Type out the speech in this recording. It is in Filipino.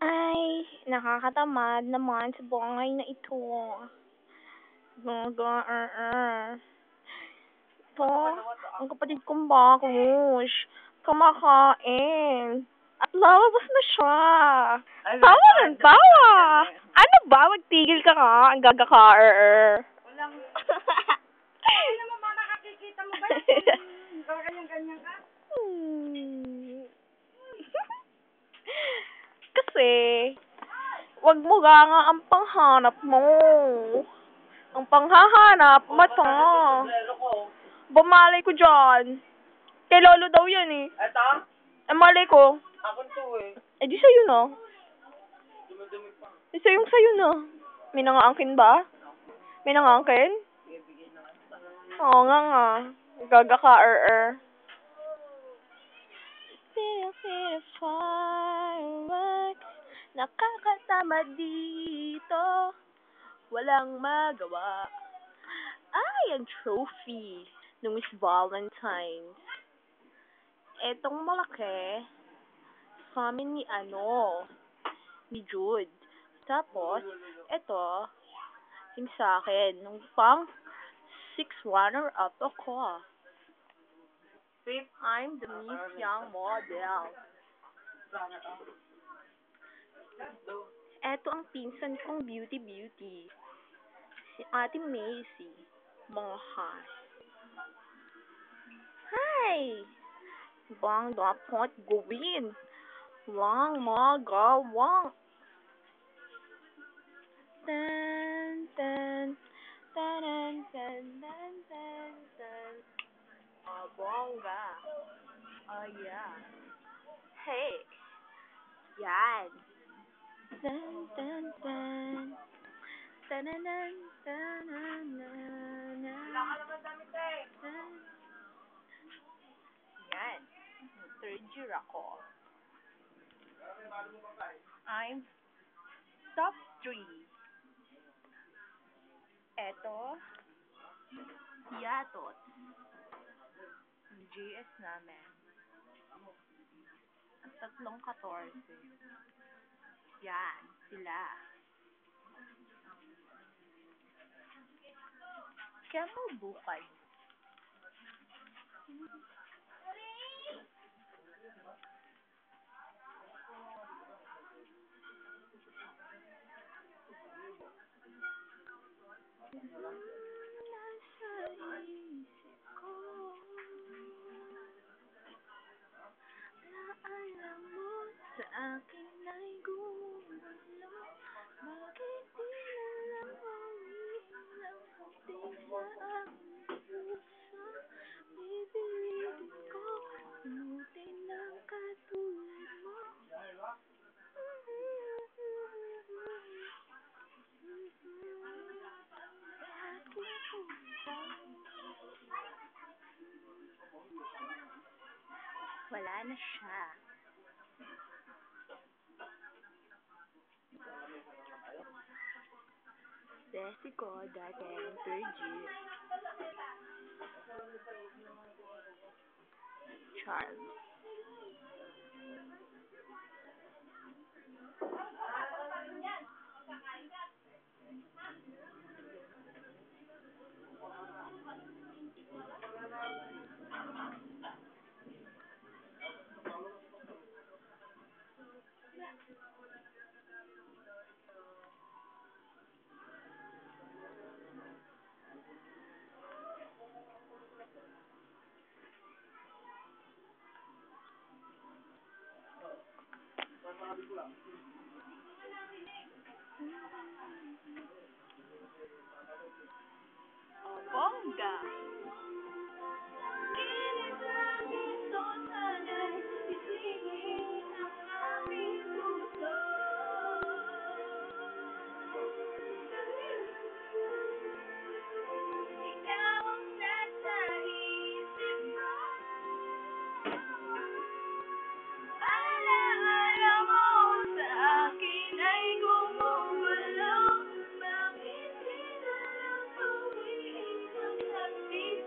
Ay, nakakatamad naman sa buhay na ito. Ito, ang kapatid kong bakos, kumakain. At lalabas na siya. Tawa ng tawa. Ano ba? Magtigil ka nga. Ang gaga ka, Walang... Ano naman, mama, kakikita mo ba yung ganyan-ganyan ka? Kasi, wag mo nga ang panghanap mo. Ang panghahanap, mata. Bumalay ko dyan. Kay Lolo daw yan eh. Eto? Eh, malay ko. Ako to eh. Eh, di sa'yo na. Dumi-dumi pa. Eh, sa'yo na. May nangaangkin ba? May nangaangkin? Ibigay na nga. Oo nga. Gaga ka, Fireworks, nakakatama dito. Walang magawa. Ay, ang trophy ng Miss Valentine's. Etong malaki, sa amin ni Jude. Tapos, eto, yung sa akin, nung pang 6 runner-up ako. Fifth? I'm the Miss Young model. Eto ang pinsan kong beauty. Si Ate Macy. Mga hi. Hi! Bang dapat gawin. Lang magawa. Tan, tan, taran, tan, tan, tan, tan. Bongga. Oh, yeah. Hey. Yan. Tan, tan, tan. Tananan, tananana. Wala ka naman damit eh. Yan. Third year ako. I'm top 3. Eto, Yatot. Ang GS namin. Ang 3-14. Yan, sila. Kaya mo bukay. Nasa isip ko, naalam mo sa akin ay gumulo. Bakit di na lang umiilang puti sa aking puso? Pipilitin ko, umutin ng katulad mo. Wala na siya. Besi ko dati ng 3rd year. Charles. Bongga! Pilit lang ito sana'y isingin ang aming puso. Ikaw ang nasa isip ko. Alaala mo sa akin ay gumugulo. Bakit di na lang umiilang hangin